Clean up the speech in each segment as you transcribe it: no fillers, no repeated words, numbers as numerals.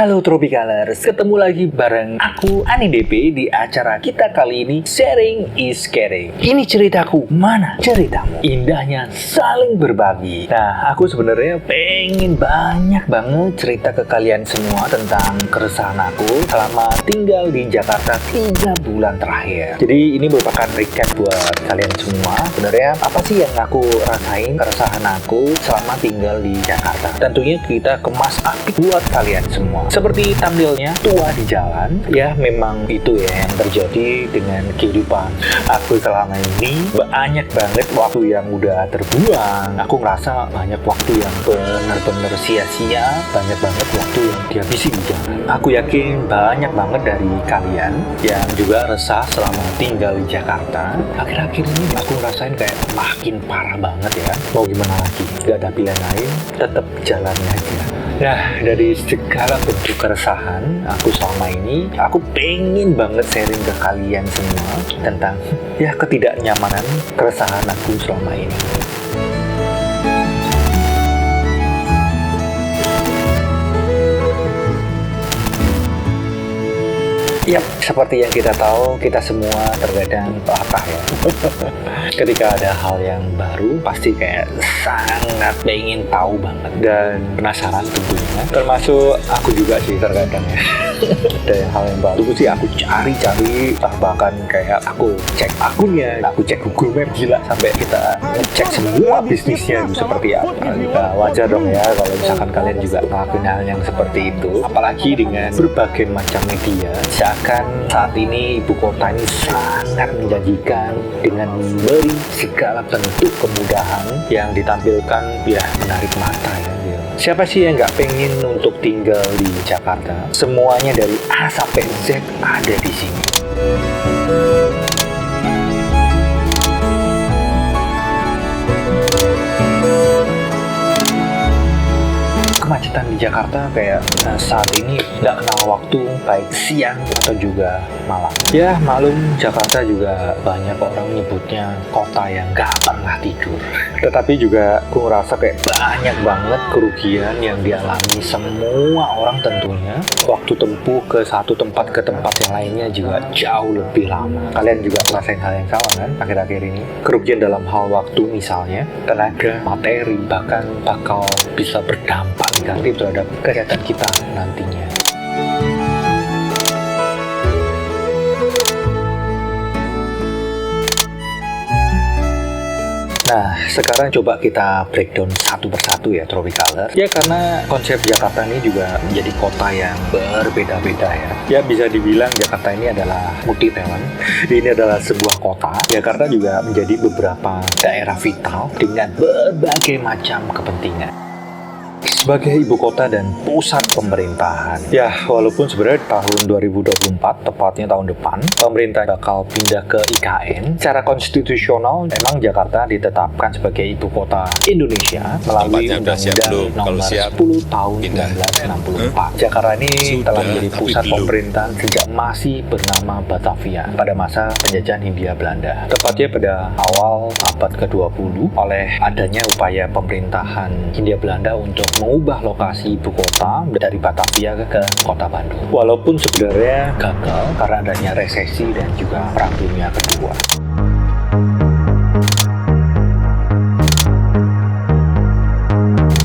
Halo Tropicalers, ketemu lagi bareng aku Ani DP di acara kita kali ini Sharing is Caring. Ini ceritaku, mana ceritamu? Indahnya saling berbagi. Nah, aku sebenarnya pengen banyak banget cerita ke kalian semua tentang keresahan aku selama tinggal di Jakarta 3 bulan terakhir. Jadi ini merupakan recap buat kalian semua. Sebenarnya apa sih yang aku rasain, keresahan aku selama tinggal di Jakarta? Tentunya kita kemas apik buat kalian semua. Seperti tampilnya tua di jalan, ya memang itu ya yang terjadi dengan kehidupan aku selama ini. Banyak banget waktu yang udah terbuang. Aku ngerasa banyak waktu yang benar-benar sia-sia, banyak banget waktu yang dihabisin di jalan. Aku yakin banyak banget dari kalian yang juga resah selama tinggal di Jakarta. Akhir-akhir ini aku ngerasain kayak makin parah banget ya. Mau gimana lagi? Gak ada pilihan lain, tetap jalani aja. Nah, dari segala bentuk keresahan aku selama ini, aku pengen banget sharing ke kalian semua tentang ya ketidaknyamanan keresahan aku selama ini. Yap, seperti yang kita tahu, kita semua terkadang latah ya. Ketika ada hal yang baru, pasti kayak sangat pengen tahu banget dan penasaran tentunya. Termasuk aku juga sih terkadang ya. Ada hal yang baru sih aku cari-cari, bahkan kayak aku cek akunnya, aku cek Google Map, gila sampai kita ngecek semua bisnisnya seperti apa. Nah, wajar dong ya kalau misalkan kalian juga ngelakuin hal yang seperti itu. Apalagi dengan berbagai macam media. Seakan saat ini ibu kota ini sangat menjanjikan dengan memberi segala bentuk kemudahan yang ditampilkan ya menarik mata ya. Siapa sih yang nggak pengen untuk tinggal di Jakarta? Semuanya dari A sampai Z ada di sini. Kemacetan di Jakarta kayak saat ini nggak kenal waktu, baik siang atau juga malam. Ya maklum, Jakarta juga banyak orang nyebutnya kota yang nggak pernah tidur. Tetapi juga aku ngerasa kayak banyak banget kerugian yang dialami semua orang tentunya. Waktu tempuh ke satu tempat ke tempat yang lainnya juga jauh lebih lama. Kalian juga ngerasain hal yang sama kan akhir-akhir ini? Kerugian dalam hal waktu misalnya, tenaga, materi, bahkan bakal bisa berdampak negatif terhadap kesehatan kita nantinya. Nah, sekarang coba kita breakdown satu persatu ya, Tropicaler. Ya, karena konsep Jakarta ini juga menjadi kota yang berbeda-beda ya. Ya, bisa dibilang Jakarta ini adalah multi talent. Ini adalah sebuah kota. Jakarta juga menjadi beberapa daerah vital dengan berbagai macam kepentingan. Sebagai ibu kota dan pusat pemerintahan. Ya, walaupun sebenarnya tahun 2024, tepatnya tahun depan, pemerintah bakal pindah ke IKN. Secara konstitusional, memang Jakarta ditetapkan sebagai ibu kota Indonesia melalui Undang-Undang Nomor 10 Tahun 1964. Jakarta ini telah menjadi pusat pemerintahan sejak masih bernama Batavia pada masa penjajahan Hindia Belanda. Tepatnya pada awal abad ke-20 oleh adanya upaya pemerintahan Hindia Belanda untuk mengubah lokasi ibu kota dari Batavia ke kota Bandung. Walaupun sebenarnya gagal karena adanya resesi dan juga Perang Dunia Kedua.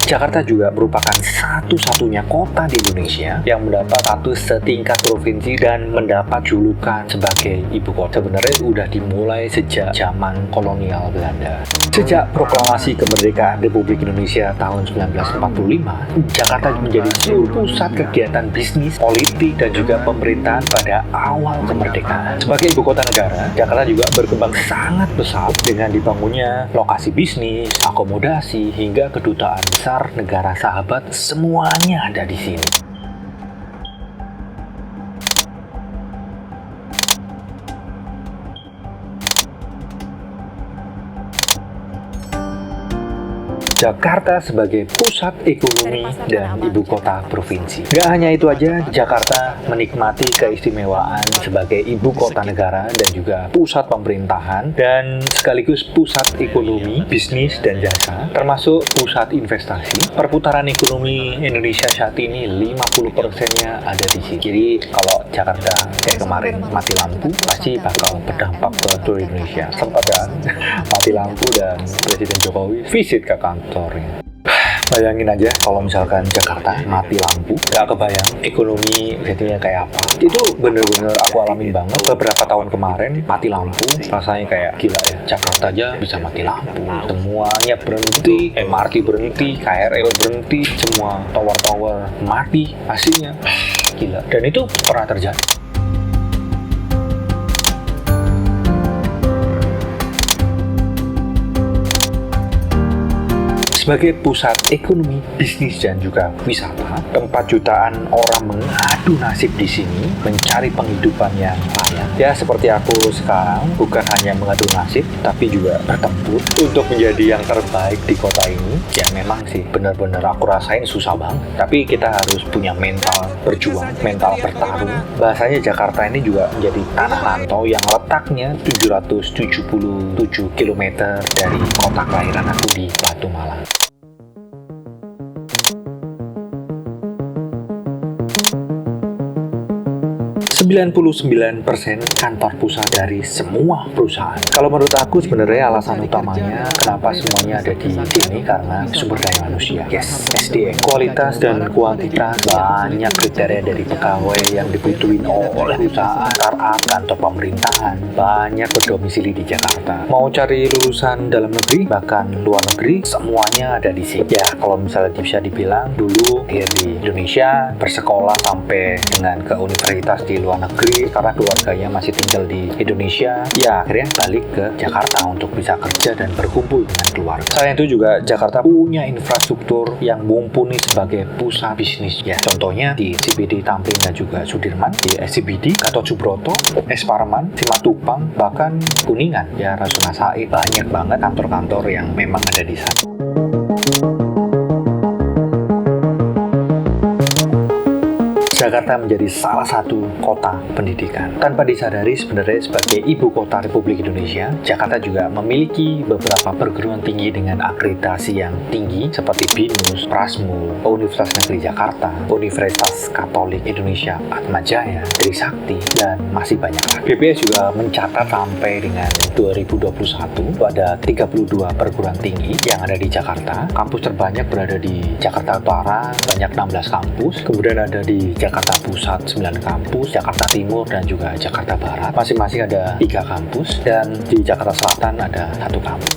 Jakarta juga merupakan satu-satunya kota di Indonesia yang mendapat status setingkat provinsi dan mendapat julukan sebagai ibu kota. Sebenarnya udah dimulai sejak zaman kolonial Belanda. Sejak proklamasi kemerdekaan Republik Indonesia tahun 1945, Jakarta menjadi seluruh pusat kegiatan bisnis, politik, dan juga pemerintahan pada awal kemerdekaan. Sebagai ibu kota negara, Jakarta juga berkembang sangat pesat dengan dibangunnya lokasi bisnis, akomodasi, hingga kedutaan besar negara sahabat, semuanya ada di sini. Jakarta sebagai pusat ekonomi dan ibu kota provinsi. Gak hanya itu aja, Jakarta menikmati keistimewaan sebagai ibu kota negara dan juga pusat pemerintahan dan sekaligus pusat ekonomi, bisnis, dan jasa, termasuk pusat investasi. Perputaran ekonomi Indonesia saat ini 50%-nya ada di sini. Jadi kalau Jakarta kayak kemarin mati lampu, pasti bakal berdampak ke seluruh Indonesia. Sempat kan mati lampu dan Presiden Jokowi visit ke kantornya. Bayangin aja kalau misalkan Jakarta mati lampu, gak kebayang ekonomi jadinya kayak apa. Itu bener-bener aku alamin banget beberapa tahun kemarin mati lampu, rasanya kayak gila ya. Jakarta aja bisa mati lampu, semuanya berhenti, MRT berhenti, KRL berhenti, semua tower-tower mati aslinya. Gila. Dan itu pernah terjadi. Sebagai pusat ekonomi, bisnis, dan juga wisata, tempat jutaan orang mengadu nasib di sini mencari penghidupan yang layak. Ya, seperti aku sekarang, bukan hanya mengadu nasib, tapi juga bertempur untuk menjadi yang terbaik di kota ini. Ya, memang sih, benar-benar aku rasain susah banget. Tapi kita harus punya mental berjuang, mental bertarung. Bahasanya Jakarta ini juga menjadi tanah rantau yang letaknya 777 km dari kota kelahiran aku di Batu Malang. 99% kantor pusat dari semua perusahaan. Kalau menurut aku sebenarnya alasan utamanya kenapa semuanya ada di sini karena sumber daya manusia. Yes, SDM. Kualitas dan kuantitas banyak kriteria dari pegawai yang dibutuhin oleh usaha, startup, kantor pemerintahan. Banyak berdomisili di Jakarta. Mau cari lulusan dalam negeri, bahkan luar negeri, semuanya ada di sini. Ya, kalau misalnya bisa dibilang dulu lahir di Indonesia, bersekolah sampai dengan ke universitas di luar negeri karena keluarganya masih tinggal di Indonesia, ya akhirnya balik ke Jakarta untuk bisa kerja dan berkumpul dengan keluarga. Selain itu juga Jakarta punya infrastruktur yang mumpuni sebagai pusat bisnis. Ya, contohnya di CBD Tamrin dan juga Sudirman, di SCBD, Gatot Subroto, Es Parman, Simatupang, bahkan Kuningan, ya Rasuna Said, banyak banget kantor-kantor yang memang ada di sana. Jakarta menjadi salah satu kota pendidikan. Tanpa disadari sebenarnya sebagai ibu kota Republik Indonesia, Jakarta juga memiliki beberapa perguruan tinggi dengan akreditasi yang tinggi seperti BINUS, Prasmul, Universitas Negeri Jakarta, Universitas Katolik Indonesia Atmajaya, Trisakti, dan masih banyak lagi. BPS juga mencatat sampai dengan 2021 ada 32 perguruan tinggi yang ada di Jakarta. Kampus terbanyak berada di Jakarta Utara, banyak 16 kampus. Kemudian ada di Jakarta Pusat 9 kampus, Jakarta Timur dan juga Jakarta Barat. Masing-masing ada 3 kampus dan di Jakarta Selatan ada 1 kampus.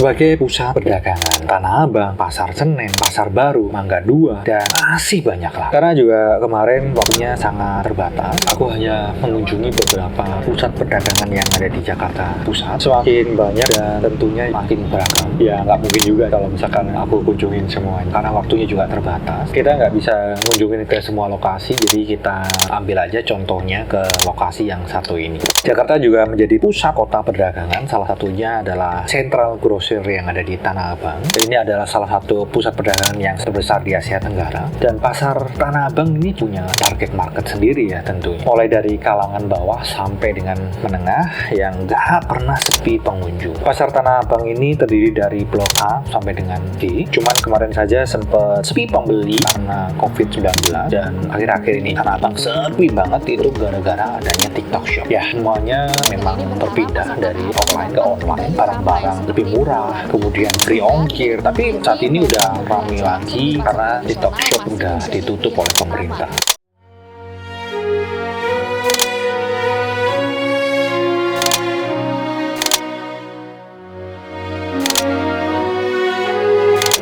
Sebagai pusat perdagangan, Tanah Abang, Pasar Senen, Pasar Baru, Mangga 2, dan masih banyak lah. Karena juga kemarin waktunya sangat terbatas, aku hanya mengunjungi beberapa pusat perdagangan yang ada di Jakarta Pusat. Semakin banyak dan tentunya makin beragam. Ya nggak mungkin juga kalau misalkan aku kunjungin semuanya, karena waktunya juga terbatas. Kita nggak bisa mengunjungi ke semua lokasi, jadi kita ambil aja contohnya ke lokasi yang satu ini. Jakarta juga menjadi pusat kota perdagangan, salah satunya adalah Central Grocery yang ada di Tanah Abang. Ini adalah salah satu pusat perdagangan yang terbesar di Asia Tenggara. Dan pasar Tanah Abang ini punya target market sendiri ya tentunya. Mulai dari kalangan bawah sampai dengan menengah yang gak pernah sepi pengunjung. Pasar Tanah Abang ini terdiri dari Blok A sampai dengan D. Cuman kemarin saja sempat sepi pembeli karena COVID-19. Dan akhir-akhir ini Tanah Abang sepi banget itu gara-gara adanya TikTok Shop. Ya, semuanya memang berpindah dari offline ke online. Barang-barang lebih murah, kemudian free ongkir, tapi saat ini udah ramai lagi karena TikTok Shop udah ditutup oleh pemerintah.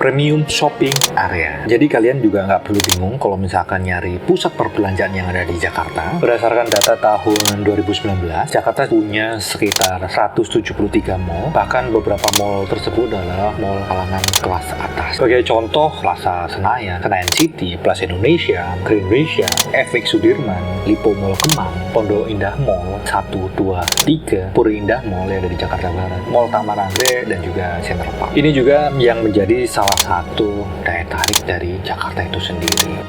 premium shopping area. Jadi kalian juga nggak perlu bingung kalau misalkan nyari pusat perbelanjaan yang ada di Jakarta. Berdasarkan data tahun 2019, Jakarta punya sekitar 173 mall, bahkan beberapa mall tersebut adalah mall kalangan kelas atas. Sebagai contoh, Plaza Senayan, Senayan City, Plaza Indonesia, Green Indonesia, FX Sudirman, Lipo Mall Kemang, Pondok Indah Mall 1, 2, 3, Puri Indah Mall yang ada di Jakarta Barat, Mall Taman Anggrek, dan juga Central Park. Ini juga yang menjadi salah satu daya tarik dari Jakarta itu sendiri.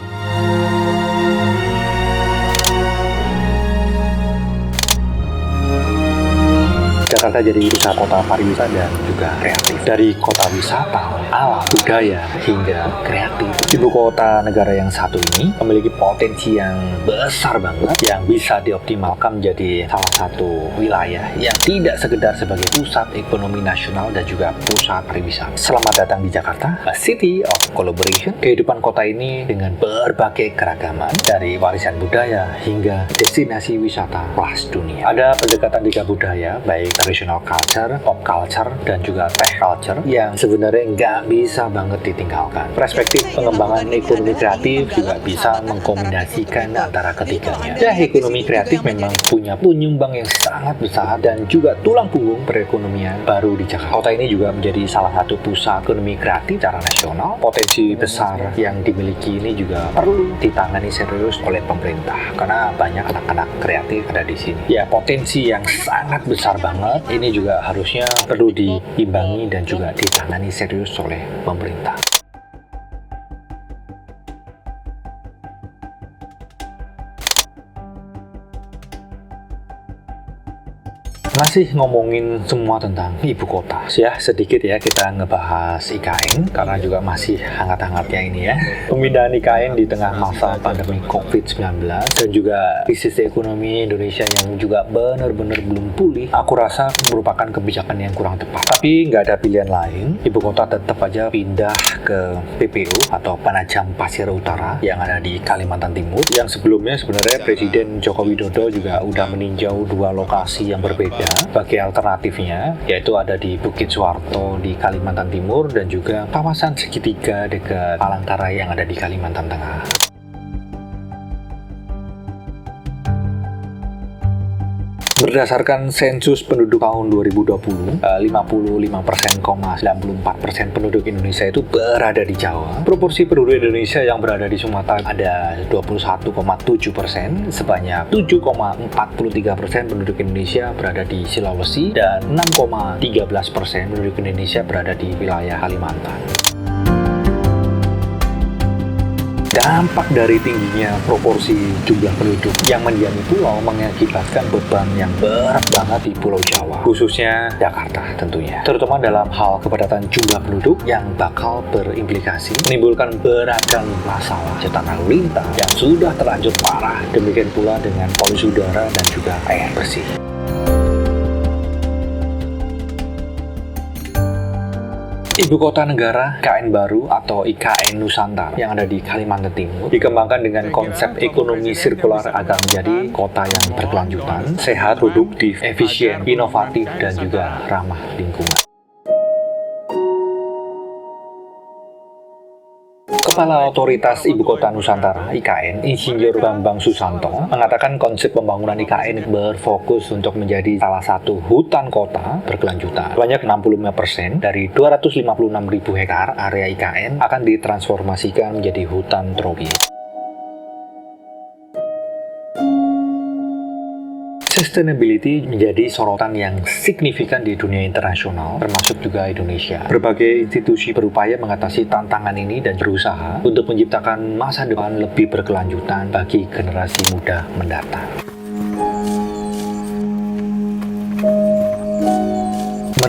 Jakarta jadi pusat kota pariwisata dan juga kreatif. Dari kota wisata, alam, budaya, hingga kreatif. Ibu kota negara yang satu ini memiliki potensi yang besar banget yang bisa dioptimalkan menjadi salah satu wilayah yang tidak sekedar sebagai pusat ekonomi nasional dan juga pusat pariwisata. Selamat datang di Jakarta, a city of collaboration. Kehidupan kota ini dengan berbagai keragaman dari warisan budaya hingga destinasi wisata kelas dunia. Ada pendekatan tiga budaya, baik traditional culture, pop culture, dan juga tech culture yang sebenarnya nggak bisa banget ditinggalkan. Perspektif pengembangan ekonomi kreatif juga bisa mengkombinasikan antara ketiganya. Ya, ekonomi kreatif memang punya penyumbang yang sangat besar dan juga tulang punggung perekonomian baru di Jakarta. Kota ini juga menjadi salah satu pusat ekonomi kreatif secara nasional. Potensi besar yang dimiliki ini juga perlu ditangani serius oleh pemerintah karena banyak anak-anak kreatif ada di sini. Ya, potensi yang sangat besar banget. Ini juga harusnya perlu diimbangi dan juga ditangani serius oleh pemerintah. Masih ngomongin semua tentang ibu kota ya, sedikit ya kita ngebahas IKN karena juga masih hangat-hangatnya ini ya. Pemindahan IKN di tengah masa pandemi COVID-19 dan juga krisis ekonomi Indonesia yang juga benar-benar belum pulih, aku rasa merupakan kebijakan yang kurang tepat. Tapi nggak ada pilihan lain, ibu kota tetap aja pindah ke PPU atau Penajam Pasir Utara yang ada di Kalimantan Timur, yang sebelumnya sebenarnya Presiden Joko Widodo juga udah meninjau dua lokasi yang berbeda bagi alternatifnya, yaitu ada di Bukit Suharto di Kalimantan Timur dan juga kawasan segitiga dekat Palangkaraya yang ada di Kalimantan Tengah. Berdasarkan sensus penduduk tahun 2020, 55,94% penduduk Indonesia itu berada di Jawa. Proporsi penduduk Indonesia yang berada di Sumatera ada 21,7%, sebanyak 7,43% penduduk Indonesia berada di Sulawesi, dan 6,13% penduduk Indonesia berada di wilayah Kalimantan. Dampak dari tingginya proporsi jumlah penduduk yang mendiami pulau mengakibatkan beban yang berat banget di Pulau Jawa, khususnya Jakarta tentunya. Terutama dalam hal kepadatan jumlah penduduk yang bakal berimplikasi menimbulkan beragam masalah serta lalu lintas yang sudah terlanjur parah. Demikian pula dengan polusi udara dan juga air bersih. Ibu kota negara IKN baru atau IKN Nusantara yang ada di Kalimantan Timur dikembangkan dengan konsep ekonomi sirkular agar menjadi kota yang berkelanjutan, sehat, produktif, efisien, inovatif, dan juga ramah lingkungan. Kepala Otoritas Ibu Kota Nusantara (IKN), Insinyur Bambang Susanto, mengatakan konsep pembangunan IKN berfokus untuk menjadi salah satu hutan kota berkelanjutan. Sebanyak 65% dari 256.000 hektar area IKN akan ditransformasikan menjadi hutan tropis. Sustainability menjadi sorotan yang signifikan di dunia internasional, termasuk juga Indonesia. Berbagai institusi berupaya mengatasi tantangan ini dan berusaha untuk menciptakan masa depan lebih berkelanjutan bagi generasi muda mendatang.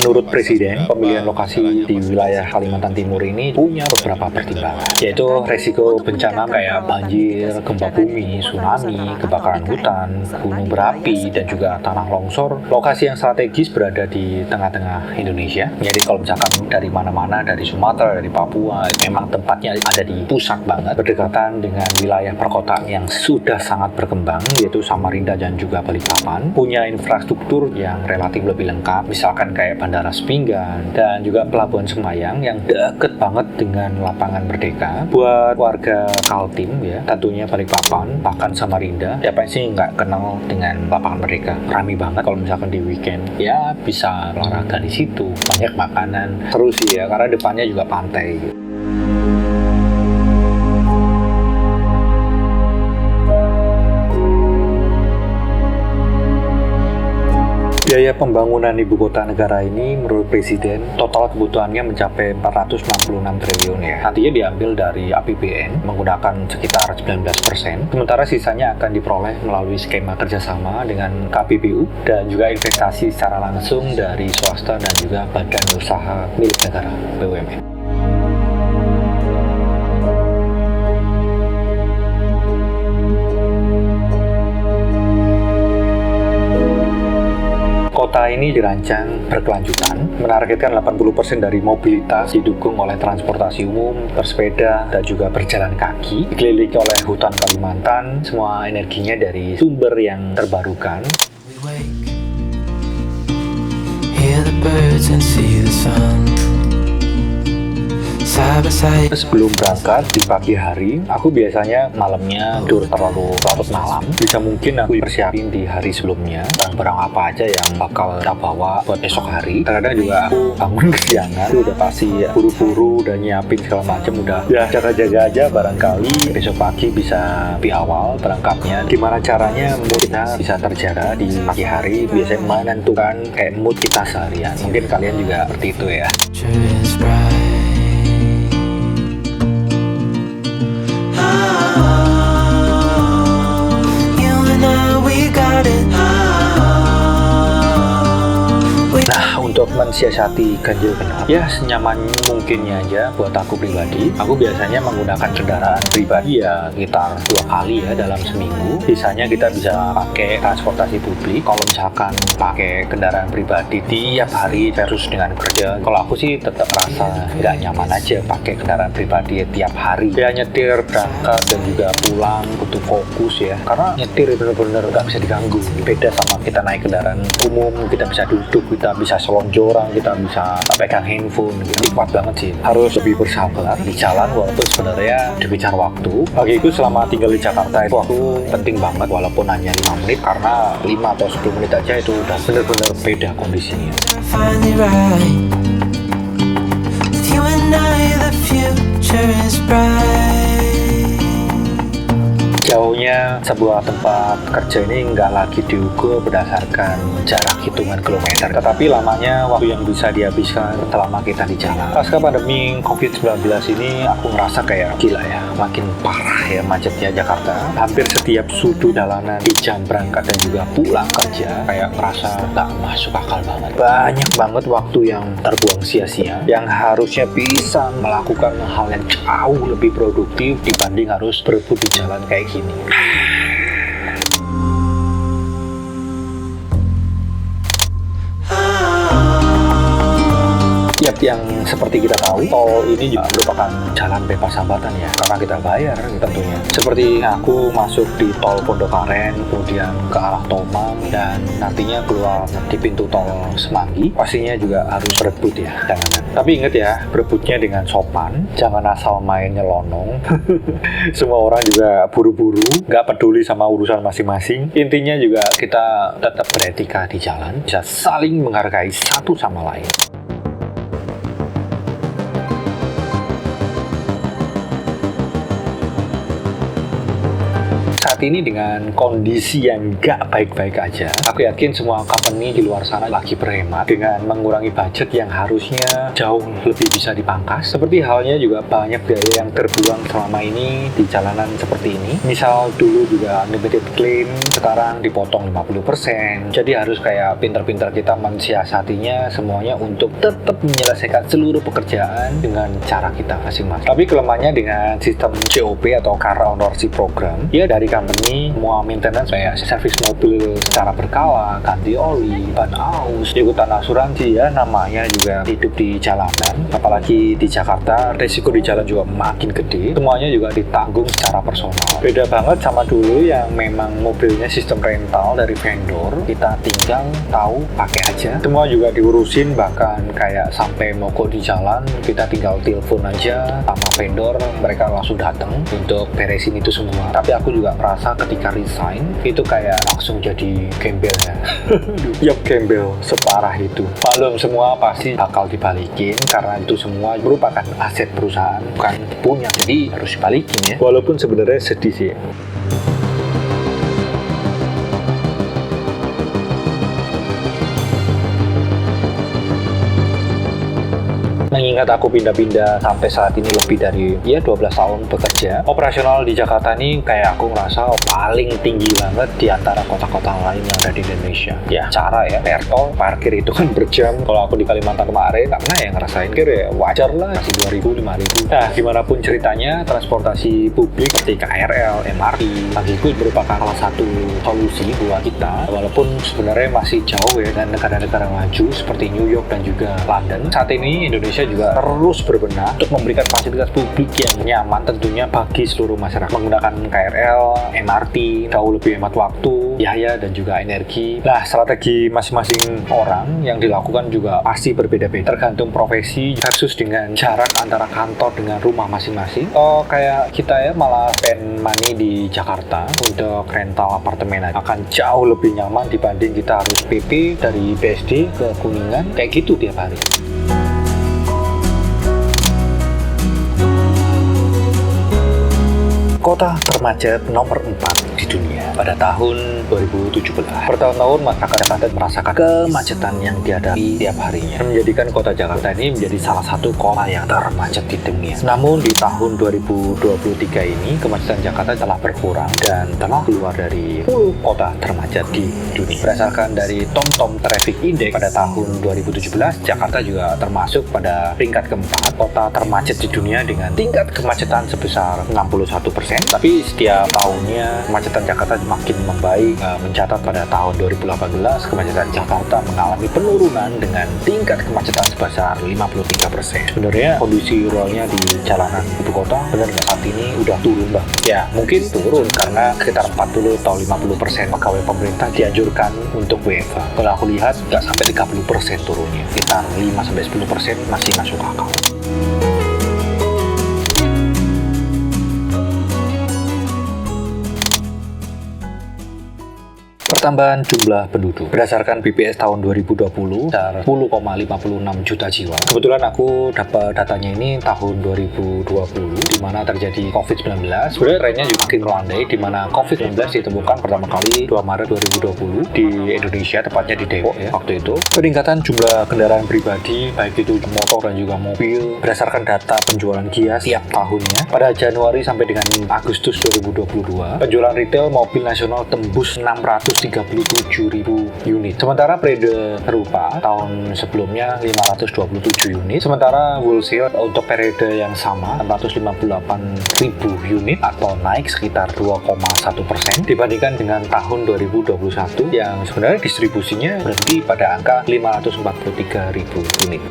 Menurut Presiden, pemilihan lokasi di wilayah Kalimantan Timur ini punya beberapa pertimbangan, yaitu resiko bencana kayak banjir, gempa bumi, tsunami, kebakaran hutan, gunung berapi, dan juga tanah longsor. Lokasi yang strategis berada di tengah-tengah Indonesia. Jadi kalau misalkan dari mana-mana, dari Sumatera, dari Papua, memang tempatnya ada di pusat banget, berdekatan dengan wilayah perkotaan yang sudah sangat berkembang, yaitu Samarinda dan juga Balikpapan. Punya infrastruktur yang relatif lebih lengkap, misalkan kayak Bandara Sepinggan, dan juga Pelabuhan Semayang yang deket banget dengan Lapangan Merdeka. Buat warga Kaltim ya, tentunya Balikpapan, bahkan Samarinda, siapa sih nggak kenal dengan Lapangan Merdeka? Rame banget kalau misalkan di weekend. Ya bisa olahraga di situ, banyak makanan, seru sih ya, karena depannya juga pantai gitu. Biaya pembangunan ibu kota negara ini menurut Presiden total kebutuhannya mencapai 466 triliun ya. Nantinya diambil dari APBN menggunakan sekitar 19%, sementara sisanya akan diperoleh melalui skema kerjasama dengan KPBU dan juga investasi secara langsung dari swasta dan juga badan usaha milik negara (BUMN). Kota ini dirancang berkelanjutan, menargetkan 80% dari mobilitas didukung oleh transportasi umum, bersepeda, dan juga berjalan kaki, dikelilingi oleh hutan Kalimantan, semua energinya dari sumber yang terbarukan. Sebelum berangkat di pagi hari, aku biasanya malamnya tidur terlalu larut malam. Bisa mungkin aku persiapin di hari sebelumnya barang-barang apa aja yang bakal kita bawa buat esok hari. Kadang juga aku bangun kesiangan, udah pasti ya, buru-buru, udah nyiapin segala macam, udah ya jaga-jaga aja barangkali besok pagi bisa lebih awal berangkatnya. Gimana caranya mood kita bisa terjaga di pagi hari, biasanya menentukan kayak mood kita seharian. Mungkin kalian juga seperti itu ya. Nah, untuk mensiasati ganjil genap, ya senyaman mungkinnya aja buat aku pribadi. Aku biasanya menggunakan kendaraan pribadi ya sekitar 2 kali ya dalam seminggu. Sisanya kita bisa pakai transportasi publik. Kalau misalkan pakai kendaraan pribadi tiap hari versus dengan kerja, kalau aku sih tetap merasa nggak nyaman aja pakai kendaraan pribadi tiap hari. Ya nyetir, berangkat, dan juga pulang butuh fokus ya. Karena nyetir bener-bener nggak bisa diganggu. Beda sama kita naik kendaraan umum, kita bisa duduk, kita bisa selonjoran, kita bisa pegang handphone gitu. Nikmat banget sih. Harus lebih bersabar di jalan walaupun sebenarnya dikejar waktu. Bagiku selama tinggal di Jakarta itu waktu penting banget walaupun hanya 5 menit, karena 5 atau 10 menit aja itu udah bener-bener beda kondisinya. Jauhnya sebuah tempat kerja ini nggak lagi diukur berdasarkan jarak hitungan kilometer, tetapi lamanya waktu yang bisa dihabiskan selama kita di jalan. Pasca pandemi COVID-19 ini, aku ngerasa kayak gila ya, makin parah ya macetnya Jakarta. Hampir setiap sudut jalanan di jam berangkat dan juga pulang kerja, kayak ngerasa nggak masuk akal banget. Banyak banget waktu yang terbuang sia-sia, yang harusnya bisa melakukan hal yang jauh lebih produktif dibanding harus berebut di jalan kayak gini. Yap, yang seperti kita tahu, tol ini juga merupakan jalan bebas hambatan ya, karena kita bayar tentunya. Seperti aku masuk di tol Pondokaren, kemudian ke arah Tomang, dan nantinya keluar di pintu tol Semanggi, pastinya juga harus berebut ya, jangan. Tapi ingat ya, berebutnya dengan sopan, jangan asal main nyelonong. Semua orang juga buru-buru, nggak peduli sama urusan masing-masing. Intinya juga kita tetap beretika di jalan, bisa saling menghargai satu sama lain. Saat ini dengan kondisi yang gak baik-baik aja, aku yakin semua company di luar sana lagi berhemat dengan mengurangi budget yang harusnya jauh lebih bisa dipangkas. Seperti halnya juga banyak biaya yang terbuang selama ini di jalanan seperti ini. Misal dulu juga unlimited claim, sekarang dipotong 50%. Jadi harus kayak pinter-pinter kita mensiasatinya semuanya untuk tetap menyelesaikan seluruh pekerjaan dengan cara kita masing-masing. Tapi kelemahannya dengan sistem COP atau Car Ownership Program, ya dari company ini semua maintenance kayak servis mobil secara berkala, ganti oli, ban aus, ikutan asuransi ya, namanya juga hidup di jalanan. Apalagi di Jakarta, resiko di jalan juga makin gede. Semuanya juga ditanggung secara personal. Beda banget sama dulu yang memang mobilnya sistem rental dari vendor, kita tinggal tahu pakai aja. Semua juga diurusin, bahkan kayak sampai mogok di jalan kita tinggal telepon aja sama vendor, mereka langsung datang untuk beresin itu semua. Tapi aku juga merasa ketika resign itu kayak langsung jadi gembel ya. Yup, gembel separah itu. Maklum, semua pasti bakal dibalikin karena itu semua merupakan aset perusahaan, bukan punya, jadi harus dibalikin ya. Walaupun sebenarnya sedih sih. Mengingat aku pindah-pindah sampai saat ini lebih dari 12 tahun bekerja, operasional di Jakarta ini kayak aku ngerasa paling tinggi banget di antara kota-kota lain yang ada di Indonesia. Ya cara ya, bayar tol, parkir itu kan berjam. Kalau aku di Kalimantan kemarin, nggak pernah ya ngerasain kira ya, wajar lah, masih 2.000, 5.000. Nah, gimana pun ceritanya, transportasi publik seperti KRL, MRT, bagiku merupakan salah satu solusi buat kita. Walaupun sebenarnya masih jauh ya dengan negara-negara maju seperti New York dan juga London. Saat ini Indonesia juga terus berbenah untuk memberikan fasilitas publik yang nyaman tentunya bagi seluruh masyarakat. Menggunakan KRL, MRT, jauh lebih hemat waktu, biaya, dan juga energi. Nah, strategi masing-masing orang yang dilakukan juga pasti berbeda-beda, tergantung profesi versus dengan jarak antara kantor dengan rumah masing-masing. Kayak kita ya malah spend money di Jakarta untuk rental apartemen aja akan jauh lebih nyaman dibanding kita harus PP dari BSD ke Kuningan kayak gitu tiap hari. Kota termacet nomor 4 di dunia pada tahun 2017. Bertahun-tahun masyarakat Jakarta merasakan kemacetan yang dihadapi tiap harinya, menjadikan kota Jakarta ini menjadi salah satu kota yang termacet di dunia. Namun di tahun 2023 ini kemacetan Jakarta telah berkurang dan telah keluar dari 10 kota termacet di dunia. Berdasarkan dari TomTom Traffic Index pada tahun 2017, Jakarta juga termasuk pada peringkat keempat kota termacet di dunia dengan tingkat kemacetan sebesar 61%. Tapi setiap tahunnya kemacetan Jakarta semakin membaik. Mencatat pada tahun 2018 kemacetan Jakarta mengalami penurunan dengan tingkat kemacetan sebesar 53%. Sebenarnya kondisi realnya di jalanan ibu kota benar nggak saat ini udah turun bang? Ya mungkin turun karena sekitar 40 atau 50% pegawai pemerintah dianjurkan untuk WFH. Kalau aku lihat nggak sampai 30% turunnya, sekitar 5-10% masih masuk akal. Pertambahan jumlah penduduk berdasarkan BPS tahun 2020 sekitar 10,56 juta jiwa. Kebetulan aku dapat datanya ini tahun 2020 di mana terjadi COVID-19. Sebenarnya trennya juga makin melandai di mana COVID-19 ditemukan pertama kali 2 Maret 2020 di Indonesia, tepatnya di Depok ya waktu itu. Peningkatan jumlah kendaraan pribadi baik itu motor dan juga mobil berdasarkan data penjualan Kia tiap tahunnya pada Januari sampai dengan Agustus 2022, penjualan retail mobil nasional tembus 637.000 unit. Sementara periode serupa tahun sebelumnya 527 unit. Sementara wholesale untuk periode yang sama 658.000 unit atau naik sekitar 2,1% dibandingkan dengan tahun 2021 yang sebenarnya distribusinya berhenti pada angka 543.000 unit.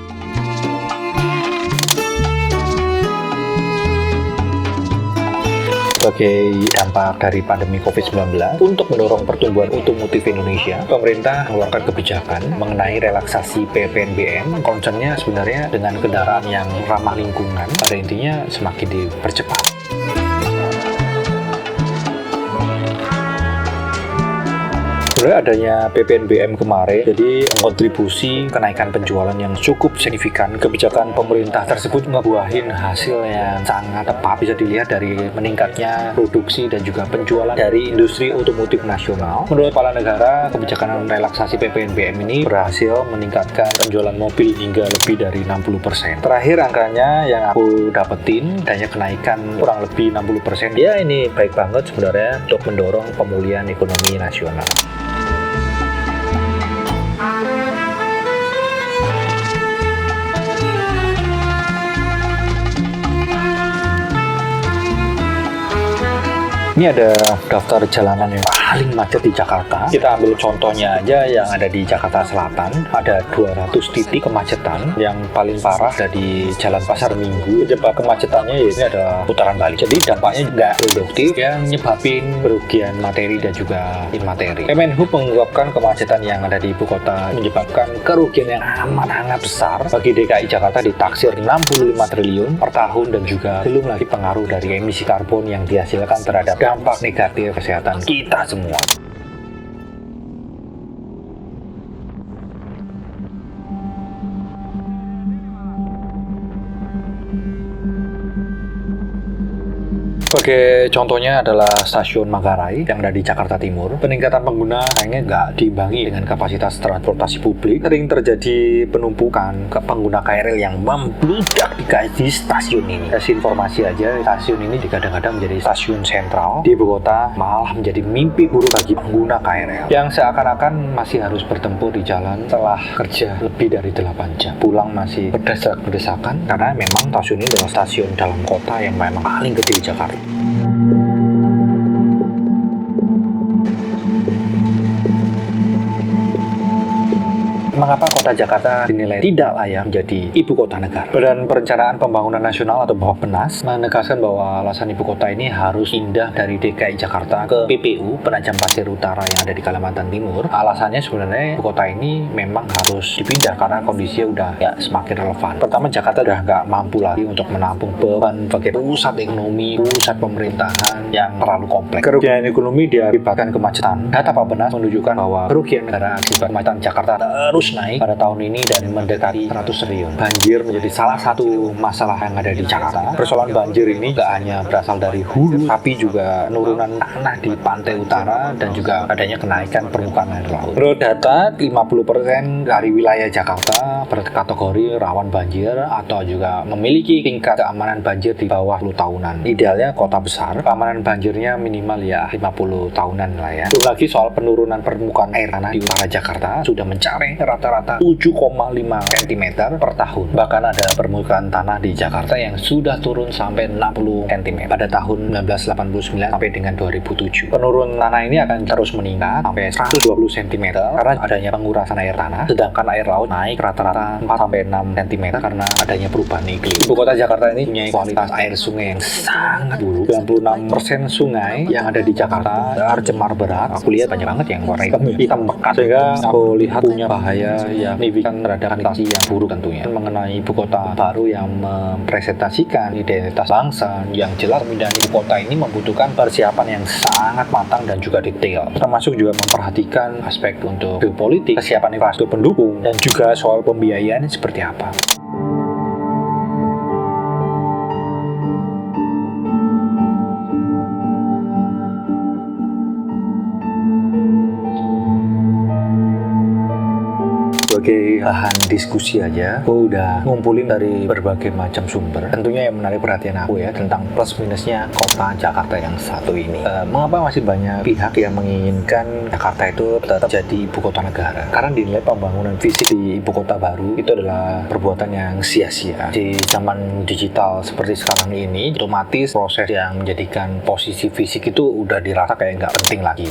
Sebagai dampak dari pandemi COVID-19, untuk mendorong pertumbuhan otomotif Indonesia, pemerintah mengeluarkan kebijakan mengenai relaksasi PPNBM. Concernnya sebenarnya dengan kendaraan yang ramah lingkungan, pada intinya semakin dipercepat. Sebenarnya adanya PPNBM kemarin jadi kontribusi kenaikan penjualan yang cukup signifikan. Kebijakan pemerintah tersebut ngebuahin hasil yang sangat tepat, bisa dilihat dari meningkatnya produksi dan juga penjualan dari industri otomotif nasional. Menurut kepala negara, kebijakan relaksasi PPNBM ini berhasil meningkatkan penjualan mobil hingga lebih dari 60%. Terakhir angkanya yang aku dapetin, adanya kenaikan kurang lebih 60%. Ya ini baik banget sebenarnya untuk mendorong pemulihan ekonomi nasional. Ini ada daftar jalanan yang paling macet di Jakarta. Kita ambil contohnya aja yang ada di Jakarta Selatan. Ada 200 titik kemacetan. Yang paling parah ada di Jalan Pasar Minggu. Penyebab kemacetannya ini adalah putaran balik. Jadi dampaknya nggak produktif yang nyebabin kerugian materi dan juga imateri. Kemenhub mengungkapkan kemacetan yang ada di ibu kota menyebabkan kerugian yang amat besar. Bagi DKI Jakarta ditaksir 65 triliun per tahun dan juga belum lagi pengaruh dari emisi karbon yang dihasilkan terhadap dampak negatif kesehatan kita semua. Sebagai contohnya adalah stasiun Manggarai yang ada di Jakarta Timur. Peningkatan pengguna kayaknya nggak diimbangi dengan kapasitas transportasi publik. Sering terjadi penumpukan ke pengguna KRL yang membludak di stasiun ini. Kasih informasi aja, stasiun ini kadang-kadang menjadi stasiun sentral di ibu kota, malah menjadi mimpi buruk bagi pengguna KRL yang seakan-akan masih harus bertempur di jalan setelah kerja lebih dari 8 jam. Pulang masih berdesak-desakan karena memang stasiun ini adalah stasiun dalam kota yang memang paling gede di Jakarta. Mengapa kota Jakarta dinilai tidak layak menjadi ibu kota negara? Badan Perencanaan Pembangunan Nasional atau Bappenas menegaskan bahwa alasan ibu kota ini harus pindah dari DKI Jakarta ke PPU Penajam Pasir Utara yang ada di Kalimantan Timur. Alasannya sebenarnya ibu kota ini memang harus dipindah karena kondisinya udah ya semakin relevan. Pertama, Jakarta udah nggak mampu lagi untuk menampung beban sebagai pusat ekonomi, pusat pemerintahan yang terlalu kompleks. Kerugian ekonomi diakibatkan kemacetan. Data Bappenas menunjukkan bahwa kerugian negara akibat kemacetan Jakarta terus naik pada tahun ini dan mendekati 100 triliun. Banjir menjadi salah satu masalah yang ada di Jakarta. Persoalan banjir ini tidak hanya berasal dari hulu, tapi juga penurunan tanah di pantai utara dan juga adanya kenaikan permukaan air laut. Menurut data, 50% dari wilayah Jakarta berkategori rawan banjir atau juga memiliki tingkat keamanan banjir di bawah 10 tahunan. Idealnya kota besar, keamanan banjirnya minimal ya 50 tahunan lah ya. Belum lagi soal penurunan permukaan air tanah di utara Jakarta sudah mencapai rata-rata 7,5 cm per tahun. Bahkan ada permukaan tanah di Jakarta yang sudah turun sampai 60 cm pada tahun 1989 sampai dengan 2007. Penurunan tanah ini akan terus meningkat sampai 120 cm karena adanya pengurasan air tanah, sedangkan air laut naik rata-rata 4 sampai 6 cm karena adanya perubahan iklim. Ibu kota Jakarta ini punya kualitas air sungai yang sangat buruk. 96% sungai yang ada di Jakarta tercemar berat. Aku lihat banyak banget yang warna hitam pekat, sehingga aku lihat punya bahaya yang signifikan terhadap konotasi yang buruk tentunya. Mengenai ibu kota baru yang mempresentasikan identitas bangsa yang jelas, pemindahan ibu kota ini membutuhkan persiapan yang sangat matang dan juga detail, termasuk juga memperhatikan aspek untuk geopolitik, kesiapan infrastruktur pendukung, dan juga soal pembiayaan seperti apa. Sebagai bahan diskusi aja, aku udah ngumpulin dari berbagai macam sumber. Tentunya yang menarik perhatian aku ya tentang plus minusnya kota Jakarta yang satu ini. Mengapa masih banyak pihak yang menginginkan Jakarta itu tetap jadi ibu kota negara? Karena dinilai pembangunan fisik di ibu kota baru itu adalah perbuatan yang sia-sia. Di zaman digital seperti sekarang ini, otomatis proses yang menjadikan posisi fisik itu udah dirasa kayak nggak penting lagi.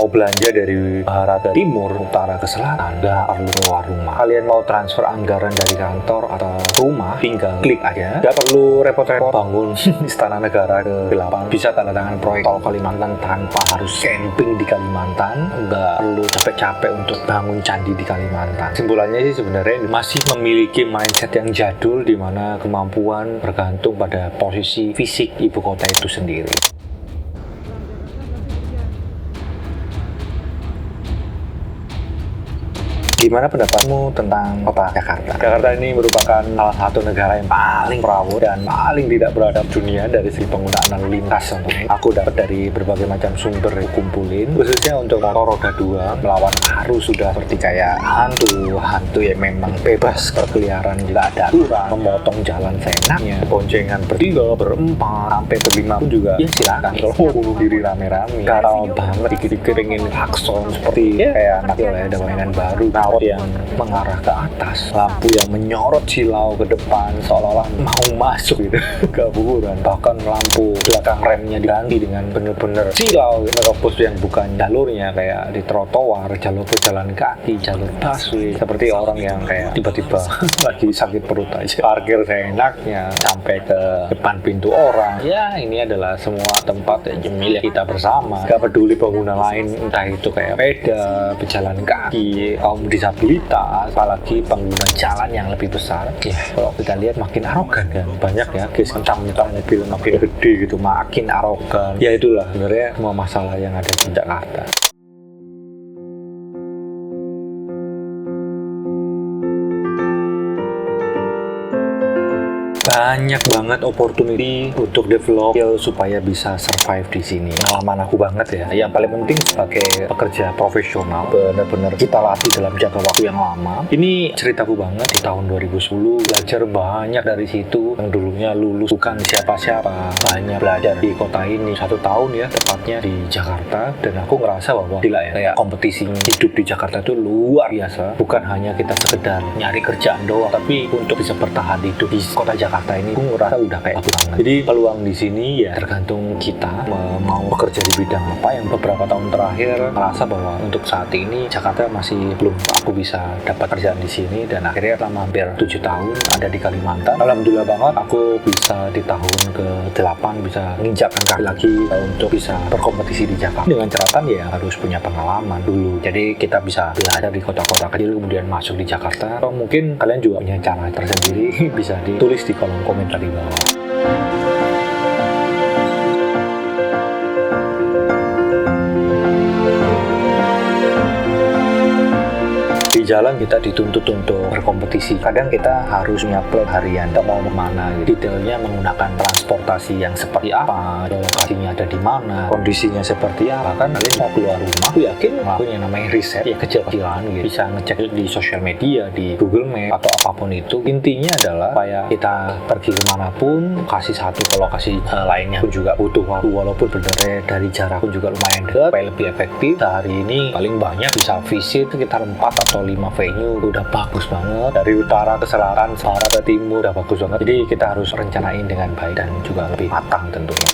Mau belanja dari barat ke timur, utara ke selatan, nggak perlu keluar rumah. Kalian mau transfer anggaran dari kantor atau rumah, tinggal klik aja. Nggak perlu repot-repot bangun istana negara ke-8. Bisa tanda tangan proyek tol Kalimantan tanpa harus camping di Kalimantan. Nggak perlu capek-capek untuk bangun candi di Kalimantan. Simpulannya sih sebenarnya masih memiliki mindset yang jadul di mana kemampuan bergantung pada posisi fisik ibu kota itu sendiri. Gimana pendapatmu tentang kota Jakarta? Jakarta ini merupakan salah satu negara yang paling prawo dan paling tidak beradab dunia dari segi penggunaan lalu lintas. Aku dapat dari berbagai macam sumber kumpulin, khususnya untuk motor roda 2 melawan arus sudah seperti kayak hantu yang memang bebas berkeliaran, tidak ada aturan, memotong jalan seenaknya, boncengan bertiga, berempat, sampai berlima pun juga ya silakan. Kalau bunuh diri rame-rame, garal banget, dikit-dikit pengen klakson seperti kayak anak ya ada mainan baru. Nah, laut yang mengarah ke atas, lampu yang menyorot silau ke depan seolah-olah mau masuk gitu ke kuburan. Bahkan lampu belakang remnya diganti dengan bener-bener silau nerobos yang bukan jalurnya, kayak di trotoar, jalur pejalan kaki, jalur busway. Seperti orang yang kayak tiba-tiba lagi sakit perut aja, parkir seenaknya sampai ke depan pintu orang. Ya, ini adalah semua tempat yang milik kita bersama, gak peduli pengguna lain, entah itu kayak sepeda, pejalan kaki, kaum disabilitas, apalagi pengguna jalan yang lebih besar. Ya, kalau kita lihat makin arogan kan, banyak ya guys, mentang-mentang mobil makin gede gitu makin arogan. Ya itulah sebenarnya semua masalah yang ada di Jakarta. Banyak banget opportunity untuk develop skill supaya bisa survive di sini. Pengalaman aku banget ya. Yang paling penting sebagai pekerja profesional, benar-benar kita latih dalam jangka waktu yang lama. Ini ceritaku banget di tahun 2010, belajar banyak dari situ. Yang dulunya lulus bukan siapa-siapa, banyak belajar di kota ini 1 tahun ya, tepatnya di Jakarta. Dan aku ngerasa bahwa gila ya, kayak kompetisi hidup di Jakarta itu luar biasa. Bukan hanya kita sekedar nyari kerjaan doang, tapi untuk bisa bertahan hidup di kota Jakarta ini, aku ngerasa udah kayak bagus banget. Jadi peluang di sini ya tergantung kita mau bekerja di bidang apa. Yang beberapa tahun terakhir merasa bahwa untuk saat ini Jakarta masih belum aku bisa dapat kerjaan di sini, dan akhirnya selama hampir 7 tahun ada di Kalimantan. Alhamdulillah banget aku bisa di tahun ke-8 bisa menginjakkan kaki lagi untuk bisa berkompetisi di Jakarta. Dengan catatan ya harus punya pengalaman dulu. Jadi kita bisa belajar di kota-kota kecil kemudian masuk di Jakarta. Atau mungkin kalian juga punya cara tersendiri bisa ditulis di kolom komentar di bawah. Di jalan kita dituntut untuk berkompetisi. Kadang kita harus punya plan harian, kita mau kemana gitu. Detailnya menggunakan transportasi yang seperti apa, lokasinya ada di mana, kondisinya seperti apa. Bahkan kalian mau keluar rumah, aku yakin melakukan yang namanya riset ya kecil-kecilan gitu. Bisa ngecek di sosial media, di Google Map atau apapun itu. Intinya adalah supaya kita pergi kemanapun, lokasi satu ke lokasi lainnya pun juga butuh waktu, walaupun sebenarnya dari jarak pun juga lumayan dekat, supaya lebih efektif. Sehari ini paling banyak bisa visit sekitar 4 atau 5 venue, udah bagus banget. Dari utara ke selatan, barat ke timur, udah bagus banget. Jadi kita harus rencanain dengan baik dan juga lebih matang tentunya.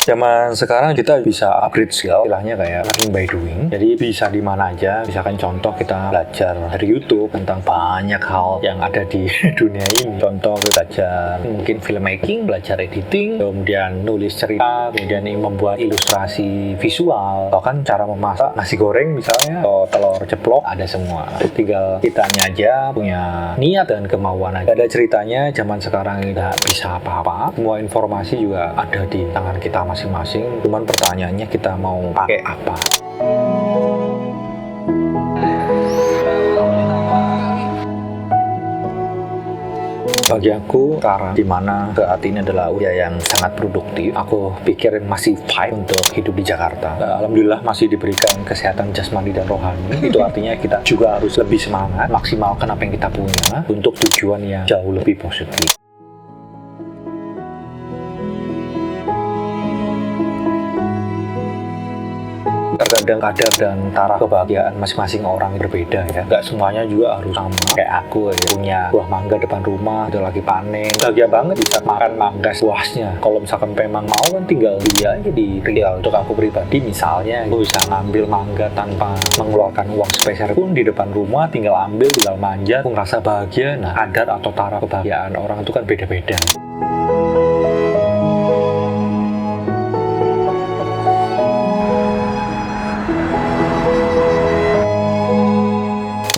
Zaman sekarang kita bisa upgrade skill, istilahnya kayak learning by doing. Jadi bisa di mana aja. Misalkan contoh kita belajar dari YouTube tentang banyak hal yang ada di dunia ini. Contoh kita belajar mungkin filmmaking, belajar editing, kemudian nulis cerita, kemudian membuat ilustrasi visual, bahkan cara memasak nasi goreng misalnya, atau telur ceplok, ada semua. Tinggal kitanya aja punya niat dan kemauan aja. Ada ceritanya, zaman sekarang tidak bisa apa-apa. Semua informasi juga ada di tangan kita masing-masing, cuman pertanyaannya kita mau pakai apa. Bagi aku sekarang, dimana saat ini adalah usia yang sangat produktif, aku pikir masih fight untuk hidup di Jakarta. Alhamdulillah masih diberikan kesehatan jasmani dan rohani. Itu artinya kita juga harus lebih semangat, maksimalkan apa yang kita punya untuk tujuan yang jauh lebih positif. Terkadang kadar dan taraf kebahagiaan masing-masing orang berbeda ya. Gak semuanya juga harus sama. Kayak aku ya, punya buah mangga depan rumah, udah lagi panen. Bahagia banget bisa makan mangga sepuasnya. Kalau misalkan memang mau kan tinggal dia aja di real. Untuk aku pribadi misalnya, aku bisa ngambil mangga tanpa mengeluarkan uang sepeser pun di depan rumah, tinggal ambil, tinggal manja. Aku ngerasa bahagia. Nah, kadar atau taraf kebahagiaan orang itu kan beda-beda.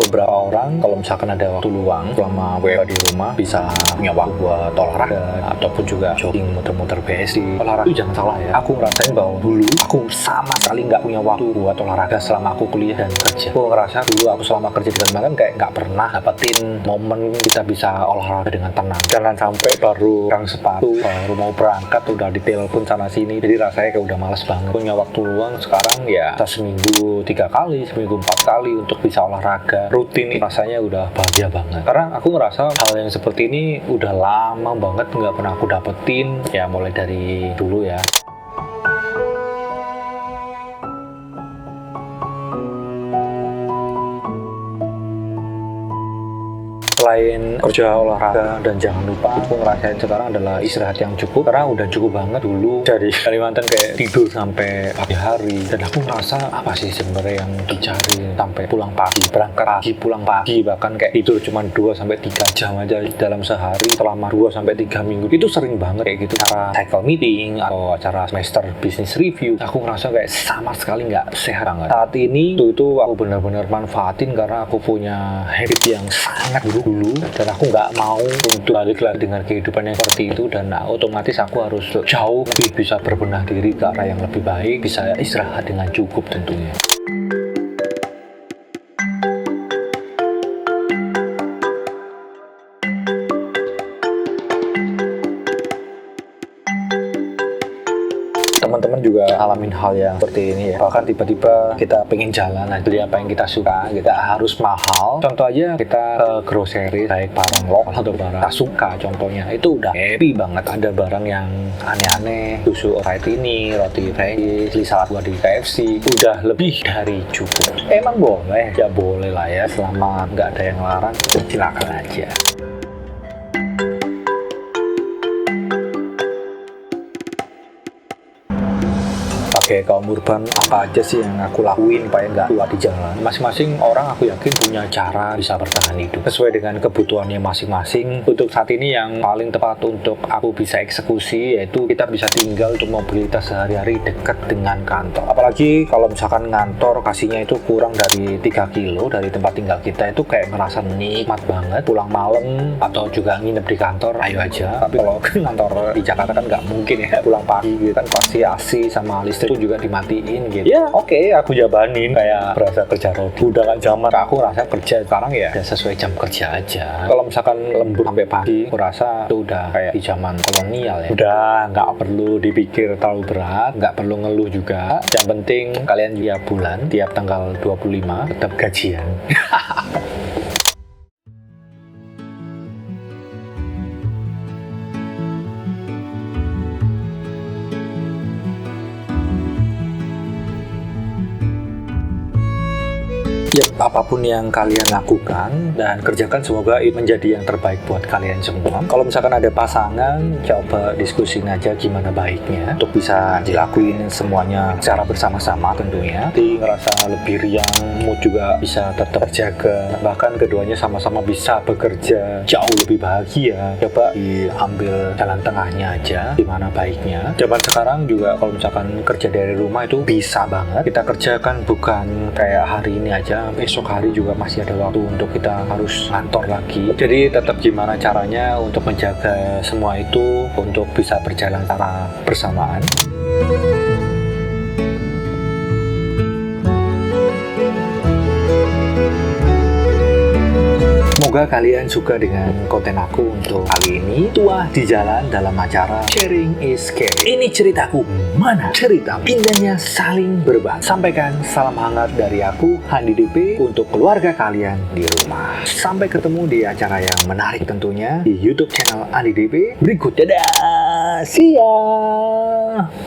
Beberapa orang kalau misalkan ada waktu luang selama WFH di rumah bisa punya waktu buat olahraga ataupun juga jogging, muter-muter BSD. Olahraga itu jangan salah ya, aku ngerasain bahwa dulu aku sama sekali nggak punya waktu buat olahraga selama aku kuliah dan kerja. Aku ngerasa dulu aku selama kerja di Kalimantan kayak nggak pernah dapetin momen kita bisa olahraga dengan tenang. Jangan sampai baru orang sepatu, baru mau berangkat udah ditelepon sana sini, jadi rasanya kayak udah males banget. Punya waktu luang sekarang ya seminggu 3 kali, seminggu 4 kali untuk bisa olahraga rutin, rasanya udah bahagia banget. Karena aku ngerasa hal yang seperti ini udah lama banget nggak pernah aku dapetin, ya mulai dari dulu ya. Selain kerja, olahraga, dan jangan lupa aku ngerasain sekarang adalah istirahat yang cukup, karena udah cukup banget dulu dari Kalimantan kayak tidur sampai pagi hari, dan aku ngerasa apa sih sebenarnya yang dicari sampai pulang pagi, berangkat pagi, pulang pagi, bahkan kayak tidur cuma 2-3 jam aja dalam sehari selama 2-3 minggu. Itu sering banget kayak gitu, acara cycle meeting atau acara semester business review. Aku ngerasa kayak sama sekali nggak sehat banget. Saat ini itu aku benar-benar manfaatin karena aku punya habit yang sangat buruk dulu, dan aku nggak mau untuk balik lagi dengan kehidupan yang seperti itu, dan otomatis aku harus jauh lebih bisa berbenah diri ke arah yang lebih baik, bisa istirahat dengan cukup tentunya. Teman-teman juga alamin hal yang seperti ini ya, bahkan tiba-tiba kita pengen jalan beli apa yang kita suka, kita harus mahal. Contoh aja kita ke grocery, baik barang lokal atau barang kita suka, contohnya itu udah happy banget. Ada barang yang aneh-aneh, susu Orait ini, roti French, beli salad buat di KFC, udah lebih dari cukup. Emang boleh? Ya boleh lah ya, selama nggak ada yang larang, silakan aja. Oke, kaum urban, apa aja sih yang aku lakuin supaya nggak tua di jalan? Masing-masing orang aku yakin punya cara bisa bertahan hidup sesuai dengan kebutuhannya masing-masing. Untuk saat ini yang paling tepat untuk aku bisa eksekusi yaitu kita bisa tinggal untuk mobilitas sehari-hari dekat dengan kantor. Apalagi kalau misalkan ngantor kasihnya itu kurang dari 3 kilo dari tempat tinggal kita, itu kayak ngerasa nikmat banget. Pulang malam atau juga nginep di kantor, ayo aja. Tapi kalau kantor di Jakarta kan nggak mungkin ya, pulang pagi gitu kan pasti AC sama listrik juga dimatiin gitu. Ya oke, aku jabanin kayak berasa kerja robot. Udah kan zaman aku rasa kerja sekarang ya sesuai jam kerja aja. Kalau misalkan lembur sampai pagi, aku rasa itu udah kayak di zaman kolonial ya. Udah nggak perlu dipikir terlalu berat, nggak perlu ngeluh juga. Yang penting kalian tiap bulan, tiap tanggal 25 tetap gajian. Yap, apapun yang kalian lakukan dan kerjakan, semoga itu menjadi yang terbaik buat kalian semua. Kalau misalkan ada pasangan, coba diskusin aja gimana baiknya untuk bisa dilakuin semuanya secara bersama-sama tentunya. Nanti ngerasa lebih riang, mood juga bisa tetap terjaga. Bahkan keduanya sama-sama bisa bekerja jauh lebih bahagia. Coba diambil jalan tengahnya aja, gimana baiknya. Zaman sekarang juga kalau misalkan kerja dari rumah itu bisa banget. Kita kerjakan bukan kayak hari ini aja, besok hari juga masih ada waktu untuk kita harus kantor lagi. Jadi tetap gimana caranya untuk menjaga semua itu untuk bisa berjalan secara bersamaan. Semoga kalian suka dengan konten aku untuk kali ini. Tua di jalan dalam acara Sharing is Caring. Ini ceritaku, mana cerita indahnya saling berbagi. Sampaikan salam hangat dari aku, Handi DP, untuk keluarga kalian di rumah. Sampai ketemu di acara yang menarik tentunya di YouTube channel Handi DP berikut. Dadah, see ya.